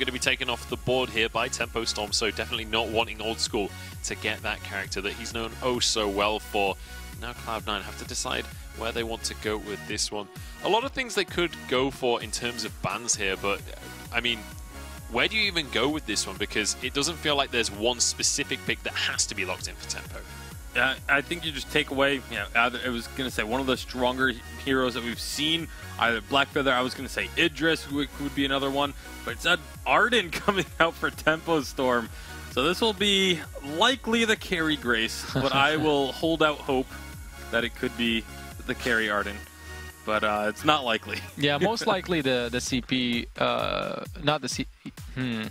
going to be taken off the board here by Tempo Storm, so definitely not wanting Old School to get that character that he's known oh so well for. Now Cloud9 have to decide where they want to go with this one. A lot of things they could go for in terms of bans here, but I mean, where do you even go with this one? Because it doesn't feel like there's one specific pick that has to be locked in for Tempo. I think you just take away, either, I was going to say one of the stronger heroes that we've seen, either Blackfeather, I was going to say Idris would be another one, but it's Arden coming out for Tempo Storm. So this will be likely the carry Grace, but I will hold out hope that it could be the carry Arden. But it's not likely. Yeah, most likely the CP, not the CP.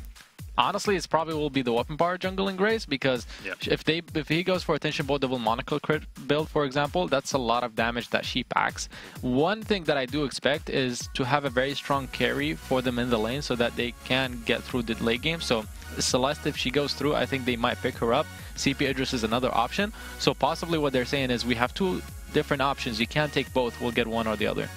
Honestly, it's probably will be the weapon power jungle in Grace, because if he goes for attention bolt devil monocle crit build, for example, that's a lot of damage that she packs. One thing that I do expect is to have a very strong carry for them in the lane so that they can get through the late game. So Celeste, if she goes through, I think they might pick her up. CP Idris is another option. So possibly what they're saying is we have two different options. You can't take both. We'll get one or the other.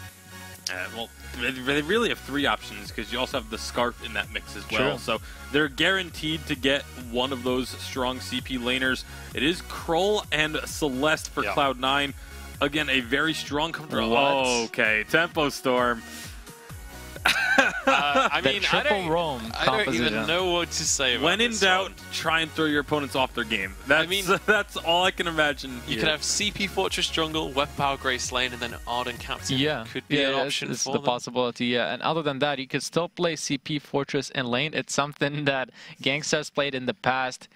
Well, they really have three options, because you also have the Scarf in that mix as well. True. So they're guaranteed to get one of those strong CP laners. It is Krull and Celeste for Cloud9. Again, a very strong control. Oh, okay, Tempo Storm. I mean, I don't even know what to say about When in doubt, try and throw your opponents off their game. That's all I can imagine. You could have CP Fortress jungle, Weapon Power Grace lane, and then Arden Captain. Yeah, could be an option it's for the them. possibility. Yeah, and other than that, you could still play CP Fortress in lane. It's something that Gangsta's played in the past.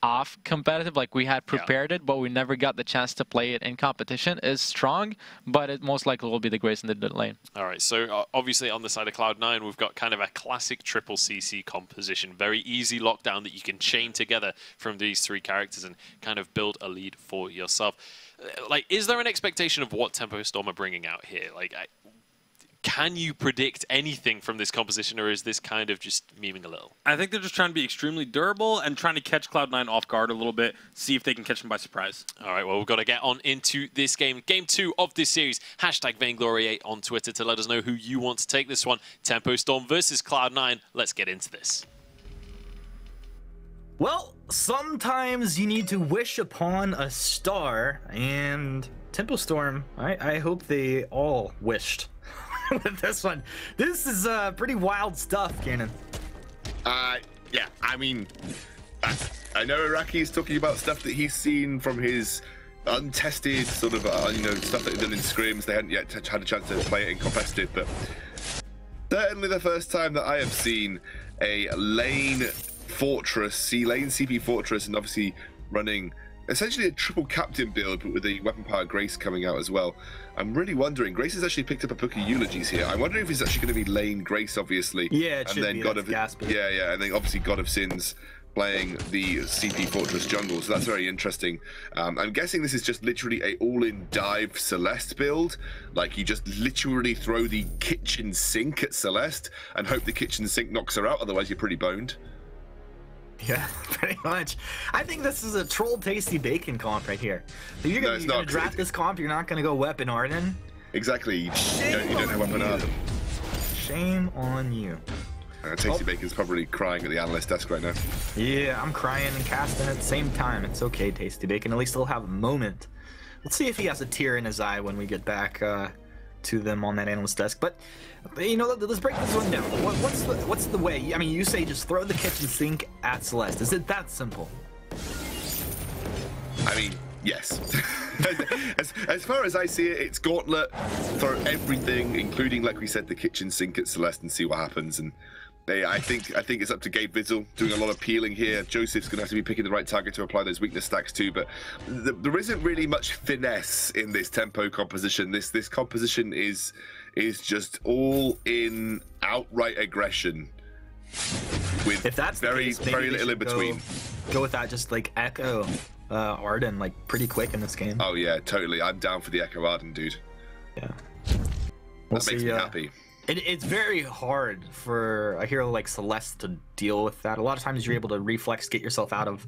Off competitive, like we had prepared it, but we never got the chance to play it in competition. Is strong, but it most likely will be the Grace in the lane. All right, so obviously on the side of Cloud9, we've got kind of a classic triple CC composition, very easy lockdown that you can chain together from these three characters and kind of build a lead for yourself. Like, is there an expectation of what Tempo Storm are bringing out here? Like, can you predict anything from this composition, or is this kind of just memeing a little? I think they're just trying to be extremely durable and trying to catch Cloud9 off guard a little bit, see if they can catch them by surprise. All right, well, we've got to get on into this game. Game 2 of this series. Hashtag Vainglory8 on Twitter to let us know who you want to take this one. Tempo Storm versus Cloud9. Let's get into this. Well, sometimes you need to wish upon a star, and Tempo Storm, I hope they all wished with this one. This is pretty wild stuff, Cannon. Yeah, I mean, I know Iraqi is talking about stuff that he's seen from his untested sort of, stuff that he's done in scrims. They hadn't yet had a chance to play it in competitive, but certainly the first time that I have seen a lane fortress, lane CP fortress, and obviously running essentially a triple captain build, but with the weapon power Grace coming out as well. I'm really wondering, Grace has actually picked up a book of eulogies here. I'm wondering if it's actually going to be lane Grace, obviously. Yeah, it and should then be. God of, yeah, and then obviously God of Sins playing the CP Fortress jungle, so that's very interesting. I'm guessing this is just literally a all-in dive Celeste build. Like, you just literally throw the kitchen sink at Celeste and hope the kitchen sink knocks her out, otherwise you're pretty boned. Yeah, pretty much. I think this is a troll tasty bacon comp right here. If you're gonna draft this comp, you're not gonna go weapon Arden. Exactly. You don't have weapon Arden. Shame on you. Tasty Bacon's probably crying at the analyst desk right now. Yeah, I'm crying and casting at the same time. It's okay, Tasty Bacon. At least he'll have a moment. Let's see if he has a tear in his eye when we get back to them on that analyst desk. But you know, let's break this one down. What's the way? I mean, you say just throw the kitchen sink at Celeste. Is it that simple? I mean, yes. as far as I see it, it's gauntlet for everything, including, like we said, the kitchen sink at Celeste, and see what happens. And I think it's up to Gabe Vizzle doing a lot of peeling here. Joseph's going to have to be picking the right target to apply those weakness stacks too, but there isn't really much finesse in this tempo composition. This composition is just all in outright aggression with if that's very little in between. Go with that, just like Echo Arden like pretty quick in this game. Oh yeah, totally. I'm down for the Echo Arden, dude. Yeah. That makes me happy. It's very hard for a hero like Celeste to deal with that. A lot of times you're able to reflex, get yourself out of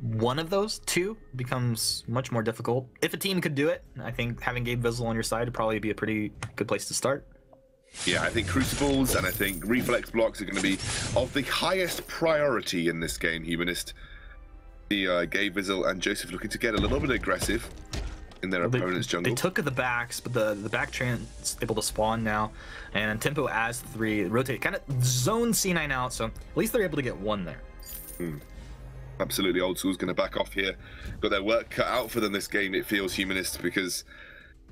one of those. Two becomes much more difficult. If a team could do it, I think having Gabe Vizzle on your side would probably be a pretty good place to start. Yeah, I think Crucibles and I think Reflex blocks are going to be of the highest priority in this game, Humanist. The Gay Vizzle and Joseph looking to get a little bit aggressive in their opponent's jungle. They took the backs, but the back train's able to spawn now, and Tempo as 3 rotate, kind of zone C9 out, so at least they're able to get 1 there. Absolutely, Old School's going to back off here. Got their work cut out for them this game, it feels, Humanist, because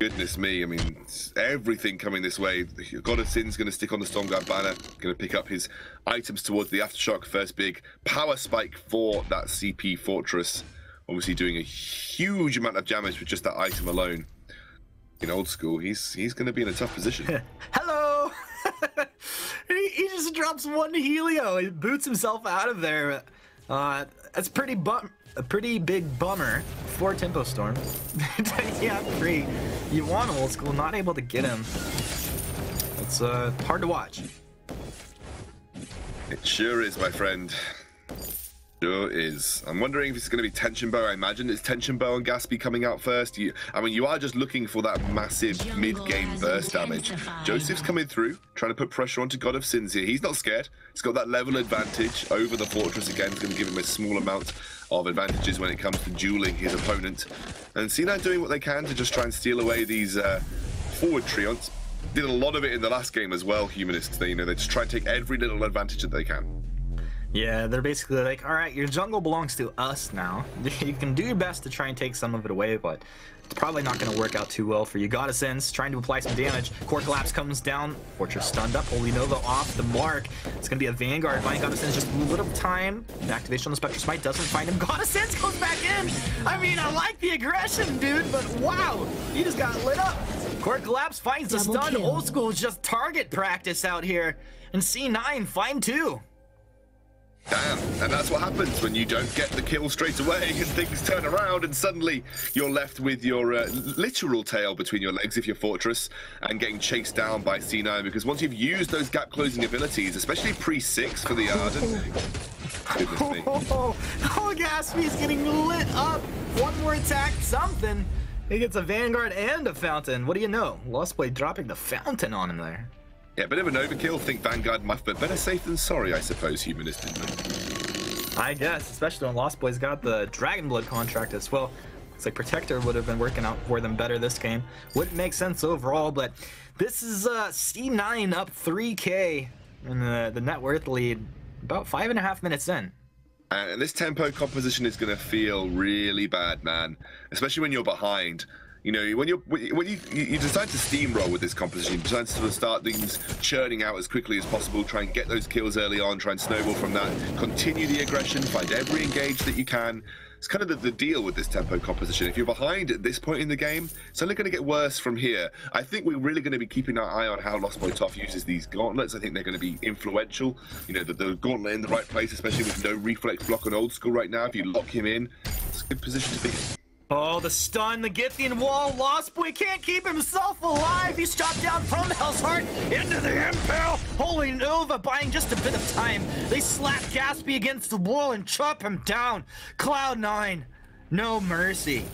goodness me, I mean, everything coming this way. God of Sin's going to stick on the Stormguard banner, going to pick up his items towards the Aftershock. First big power spike for that CP Fortress. Obviously doing a huge amount of damage with just that item alone. In Old School, he's going to be in a tough position. Hello! he just drops 1 Helio. He boots himself out of there. That's a pretty big bummer for Tempo Storm. Yeah, 3. You want Old School, not able to get him. It's hard to watch. It sure is, my friend. Sure is. I'm wondering if it's going to be Tension Bow. I imagine it's Tension Bow and Gatsby coming out first. I mean, you are just looking for that massive mid-game burst damage. Joseph's coming through, trying to put pressure onto God of Sins here. He's not scared. He's got that level advantage over the Fortress again. It's going to give him a small amount of advantages when it comes to dueling his opponent. And C9 doing what they can to just try and steal away these forward trions. Did a lot of it in the last game as well, Humanists. They just try and take every little advantage that they can. Yeah, they're basically like, all right, your jungle belongs to us now. You can do your best to try and take some of it away, but it's probably not going to work out too well for you. Goddessins trying to apply some damage. Core Collapse comes down. Fortress stunned up. Holy Nova off the mark. It's going to be a Vanguard. Buying Goddessins just a little time. The activation on the Spectre Smite doesn't find him. Goddessins goes back in. I mean, I like the aggression, dude, but wow, he just got lit up. Core Collapse finds the stun. Old School just target practice out here. And C9 find 2. Damn, and that's what happens when you don't get the kill straight away and things turn around and suddenly you're left with your literal tail between your legs if you're Fortress and getting chased down by C9, because once you've used those gap closing abilities, especially pre-6 for the Ardent, goodness me. Oh, Gatsby's getting lit up. 1 more attack, something. He gets a Vanguard and a Fountain. What do you know? Lost Blade dropping the Fountain on him there. Yeah, a bit of an overkill. Think Vanguard might, but better safe than sorry, I suppose, Humanist, isn't it? I guess, especially when Lost Boys got the Dragon Blood contract as well. It's like Protector would have been working out for them better this game. Wouldn't make sense overall, but this is C9 up 3K in the net worth lead about 5.5 minutes in. And this tempo composition is going to feel really bad, man, especially when you're behind. You know, when you decide to steamroll with this composition, you decide to sort of start things churning out as quickly as possible, try and get those kills early on, try and snowball from that, continue the aggression, find every engage that you can. It's kind of the deal with this tempo composition. If you're behind at this point in the game, it's only going to get worse from here. I think we're really going to be keeping our eye on how Lost Boy Toff uses these gauntlets. I think they're going to be influential. You know, the gauntlet in the right place, especially with no reflex block on Old School right now. If you lock him in, it's a good position to be in. Oh, the stun, the Githian wall. Lost Boy can't keep himself alive. He's chopped down from Hell's Heart into the Impale. Holy Nova buying just a bit of time. They slap Gatsby against the wall and chop him down. Cloud9, no mercy.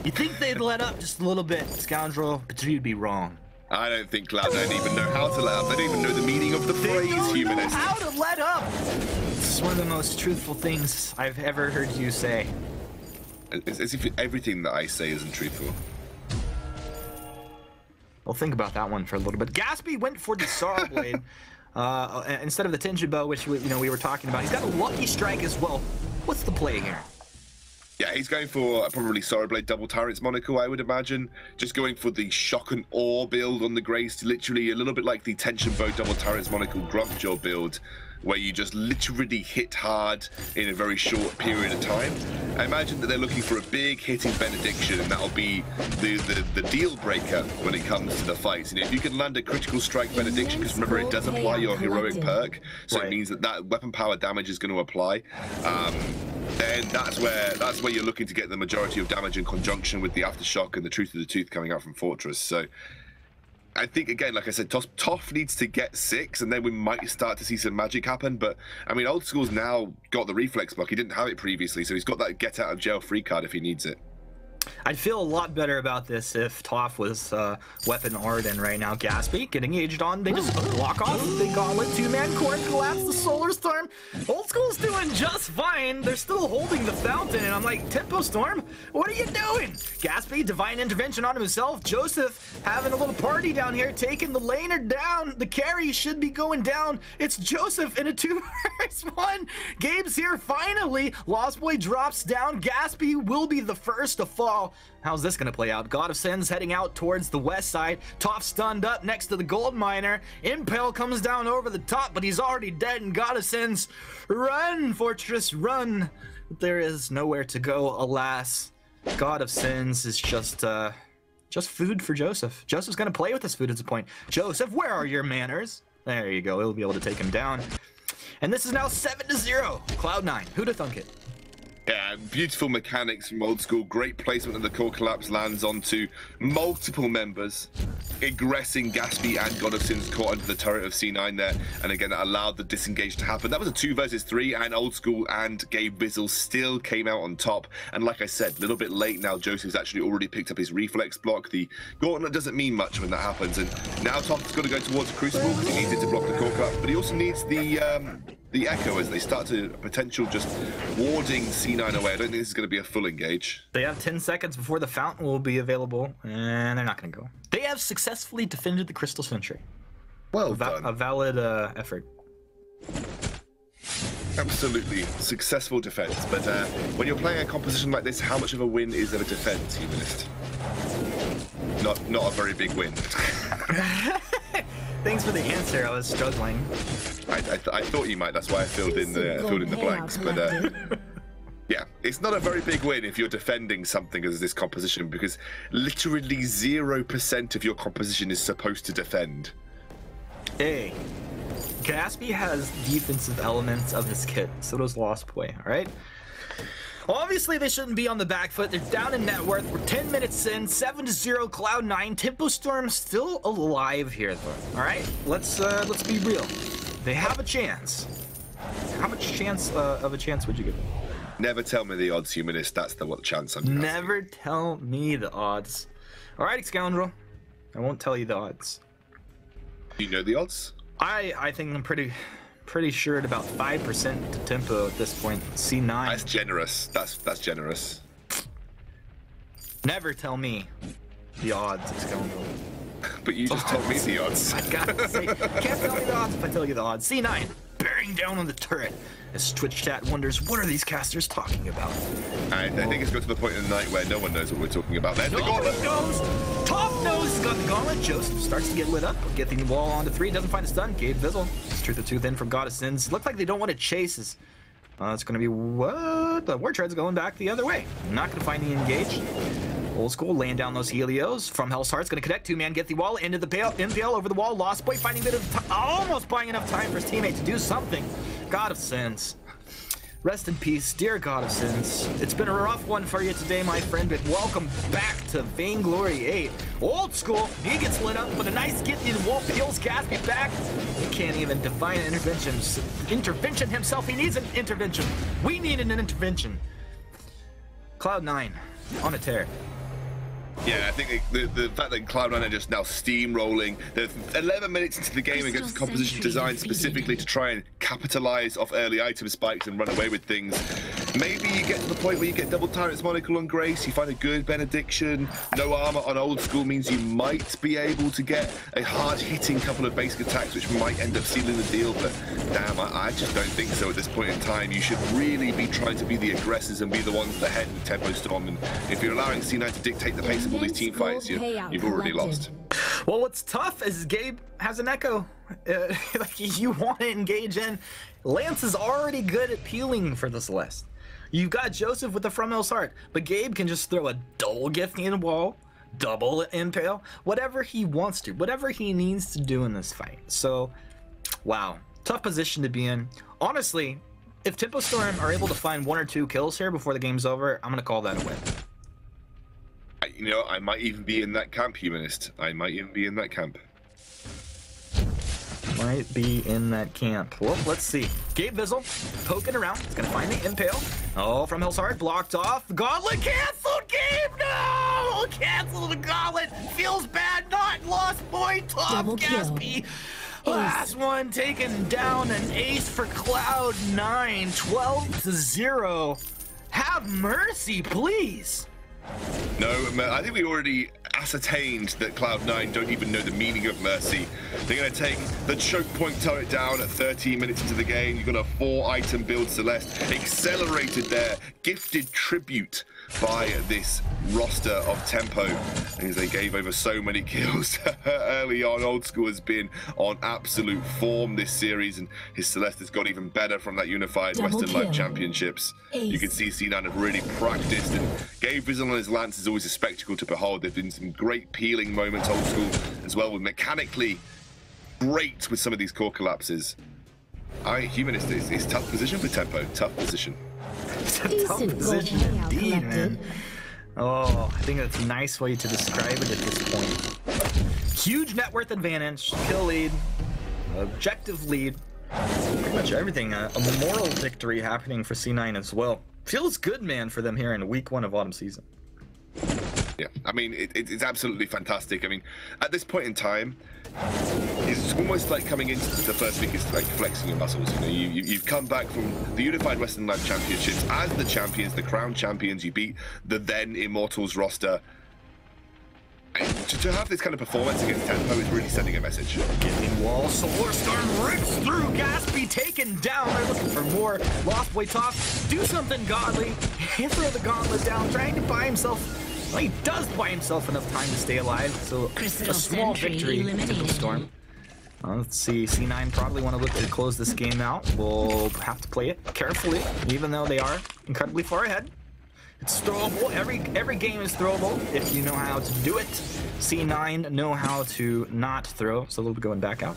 You think they'd let up just a little bit, Scoundrel, but you'd be wrong. I don't think Cloud9 even know how to let up. They don't even know the meaning of the phrase, Humanist. They don't know how to let up. It's one of the most truthful things I've ever heard you say. It's as if everything that I say isn't truthful. Well, think about that one for a little bit. Gatsby went for the Sorrow Blade instead of the Tension Bow, which we were talking about. He's got a Lucky Strike as well. What's the play here? Yeah, he's going for probably Sorrow Blade Double Tyrant's Monocle, I would imagine. Just going for the Shock and Awe build on the Grace, literally a little bit like the Tension Bow Double Tyrant's Monocle Grumpjaw build, where you just literally hit hard in a very short period of time. I imagine that they're looking for a big hitting Benediction, and that'll be the deal breaker when it comes to the fights. You know, if you can land a critical strike Benediction, because remember it does apply your heroic perk, so it means that weapon power damage is going to apply. Then that's where you're looking to get the majority of damage in conjunction with the Aftershock and the Truth of the Tooth coming out from Fortress. So I think, again, like I said, Toff needs to get 6, and then we might start to see some magic happen. But, I mean, Old School's now got the reflex block. He didn't have it previously, so he's got that get-out-of-jail-free card if he needs it. I'd feel a lot better about this if Toph was weapon Arden right now. Gaspy getting aged on. They just block off. They gauntlet. Two-man core collapse the Solar Storm. Old School's doing just fine. They're still holding the fountain. And I'm like, Tempo Storm, what are you doing? Gaspy, divine intervention on himself. Joseph having a little party down here, taking the laner down. The carry should be going down. It's Joseph in a 2-1. Gabe's here finally. Lost Boy drops down. Gaspy will be the first to fall. How's this gonna play out? God of Sins heading out towards the west side. Toph stunned up next to the gold miner. Impale comes down over the top, but he's already dead. And God of Sins, run, Fortress, run. But there is nowhere to go, alas. God of Sins is just food for Joseph. Joseph's gonna play with this food at this point. Joseph, where are your manners? There you go. He'll be able to take him down. And this is now 7-0. Cloud9. Who'da thunk it? Yeah, beautiful mechanics from Old School. Great placement of the core collapse lands onto multiple members, aggressing Gaspy and God of Sins caught under the turret of C9 there. And again, that allowed the disengage to happen. That was a 2 versus 3, and Old School and Gabe Bizzle still came out on top. And like I said, a little bit late now, Joseph's actually already picked up his reflex block. The gauntlet doesn't mean much when that happens. And now Toph's got to go towards Crucible because he needs it to block the core collapse. But he also needs the Echo as they start to potential just warding C9 away. I don't think this is going to be a full engage. They have 10 seconds before the fountain will be available, and they're not going to go. They have successfully defended the Crystal Sentry. Well done. A valid effort. Absolutely successful defense. But when you're playing a composition like this, how much of a win is of a defense, Humanist? Not a very big win. Thanks for the answer. I was struggling. I thought you might. That's why I filled in the blanks. But yeah, it's not a very big win if you're defending something as this composition, because literally 0% of your composition is supposed to defend. Hey, Gaspy has defensive elements of his kit. So does Lost Boy. All right. Obviously, they shouldn't be on the back foot. They're down in net worth. We're 10 minutes in, 7-0, Cloud9. Tempo Storm still alive here, though. All right, let's be real. They have a chance. How much chance of a chance would you give them? Never tell me the odds, Humanist. That's the what chance I'm asking. Never tell me the odds. All right, scoundrel. I won't tell you the odds. Do you know the odds? I think I'm pretty sure at about 5% to Tempo at this point. C9. That's generous. That's generous. Never tell me the odds, scoundrel. But you just told me the odds. I gotta say, can't tell me the odds if I tell you the odds. C9 bearing down on the turret as Twitch chat wonders, what are these casters talking about? I think it's got to the point in the night where no one knows what we're talking about. There's the gauntlet. Knows. Toph knows he's got the gauntlet. Joseph starts to get lit up. Get the wall onto 3. Doesn't find a stun. Gabe Bizzle. Truth of Tooth in from God of Sins. Look like they don't want to chase. It's going to be what? The War Tread's going back the other way. Not going to find the engage. Old School laying down those Helios. From Hell's Heart's going to connect. 2-man get the wall into the impale over the wall. Lost Boy finding a bit of almost buying enough time for his teammate to do something. God of Sins. Rest in peace, dear God of Sins. It's been a rough one for you today, my friend, but welcome back to Vainglory 8. Old School, he gets lit up, but a nice get in the wall peels Gaspy back. He can't even define intervention himself. He needs an intervention. We need an intervention. Cloud9 on a tear. Yeah, I think the fact that Cloud9 are just now steamrolling. They're 11 minutes into the game against a composition designed specifically to try and capitalize off early item spikes and run away with things. Maybe you get to the point where you get double Tyrant's Monocle on Grace, you find a good Benediction, no armor on Old School means you might be able to get a hard-hitting couple of basic attacks which might end up sealing the deal, but damn, I just don't think so at this point in time. You should really be trying to be the aggressors and be the ones that head with Tempo Storm, and if you're allowing C9 to dictate the pace of all these team fights, you've already lost. Well, what's tough is Gabe has an Echo. Like, you want to engage in. Lance is already good at peeling for this list. You've got Joseph with the From Hell's Heart, but Gabe can just throw a double gift in the wall, double impale, whatever he wants to, whatever he needs to do in this fight. So, wow, tough position to be in. Honestly, if Tempo Storm are able to find 1 or 2 kills here before the game's over, I'm gonna call that a win. You know, I might even be in that camp, Humanist. I might even be in that camp. might be in that camp. Well, let's see. Gabe Bizzle poking around. He's gonna find the impale. Oh, from Hillsard, blocked off. Gauntlet canceled. Gabe, no! Cancel the gauntlet. Feels bad. Not lost point. Top Gaspy. Last one taken down. An ace for Cloud9. 12-0. Have mercy, please. No, I think we already ascertained that Cloud9 don't even know the meaning of mercy. They're going to take the choke point turret down at 13 minutes into the game. You've got a 4-item build Celeste, accelerated there, gifted tribute by this roster of Tempo, as they gave over so many kills early on. Old School has been on absolute form this series, and his Celeste has got even better from that unified Western Live Championships. You can see C9 have really practiced, and Gabe Bizzle on his Lance is always a spectacle to behold. There've been some great peeling moments, Old School as well, with mechanically great with some of these core collapses. Humanist is tough position for Tempo, tough position. It's a tough position indeed, man. Oh, I think that's a nice way to describe it at this point. Huge net worth advantage, kill lead, objective lead, pretty much everything. A moral victory happening for C9 as well. Feels good, man, for them here in week 1 of autumn season. Yeah, I mean, it's absolutely fantastic. I mean, at this point in time, it's almost like coming into the first week is like flexing your muscles. You know, you've come back from the Unified Western Live Championships as the champions, the crown champions. You beat the then Immortals roster. And to have this kind of performance against Tempo is really sending a message. Gifting wall, Solar Storm rips through. Gaspy taken down. They're looking for more. Lost Boy top. Do something godly. He throw the gauntlet down, trying to buy himself. Well, he does buy himself enough time to stay alive, so a small victory to Storm. Let's see, C9 probably want to look to close this game out. We'll have to play it carefully, even though they are incredibly far ahead. It's throwable. Every game is throwable if you know how to do it. C9 know how to not throw, so they'll be going back out.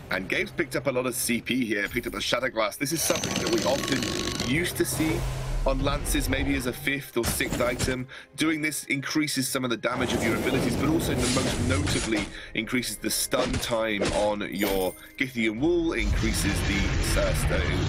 And Gabe's picked up a lot of CP here, picked up the Shatterglass. This is something that we often used to see on Lances, maybe as a 5th or 6th item. Doing this increases some of the damage of your abilities, but also most notably increases the stun time on your Githian Wool, increases the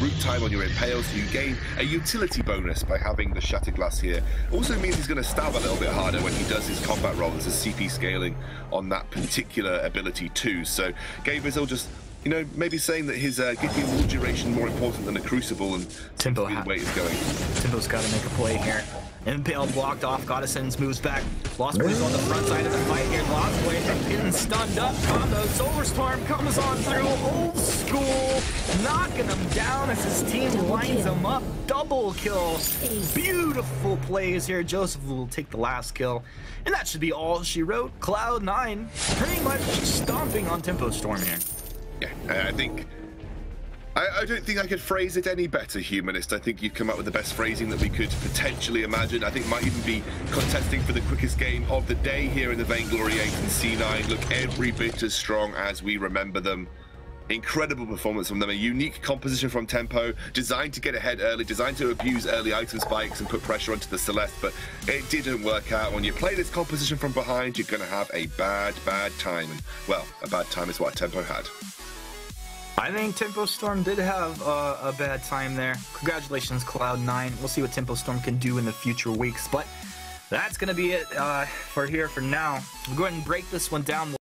root time on your Impale, so you gain a utility bonus by having the Shatterglass here. Also means he's going to stab a little bit harder when he does his combat roll. There's a CP scaling on that particular ability too. So Gabe Bizzle just, you know, maybe saying that his Githian Wool duration more important than a Crucible, and Tempo the way it's going. Tempo's got to make a play here. Impale blocked off. Goddessens moves back. Lost Boy's on the front side of the fight here. Lost Boy getting stunned up. Combo. Solar Storm comes on through. Old School knocking him down as his team lines him up. Double kill. Beautiful plays here. Joseph will take the last kill. And that should be all she wrote. Cloud9 pretty much stomping on Tempo Storm here. Yeah, I don't think I could phrase it any better, Humanist. I think you've come up with the best phrasing that we could potentially imagine. I think might even be contesting for the quickest game of the day here in the Vainglory 8, and C9 look every bit as strong as we remember them. Incredible performance from them, a unique composition from Tempo, designed to get ahead early, designed to abuse early item spikes and put pressure onto the Celeste, but it didn't work out. When you play this composition from behind, you're going to have a bad time, and well, a bad time is what Tempo had. I think Tempo Storm did have a bad time there. Congratulations, Cloud9. We'll see what Tempo Storm can do in the future weeks, but that's going to be it for now. We'll go ahead and break this one down.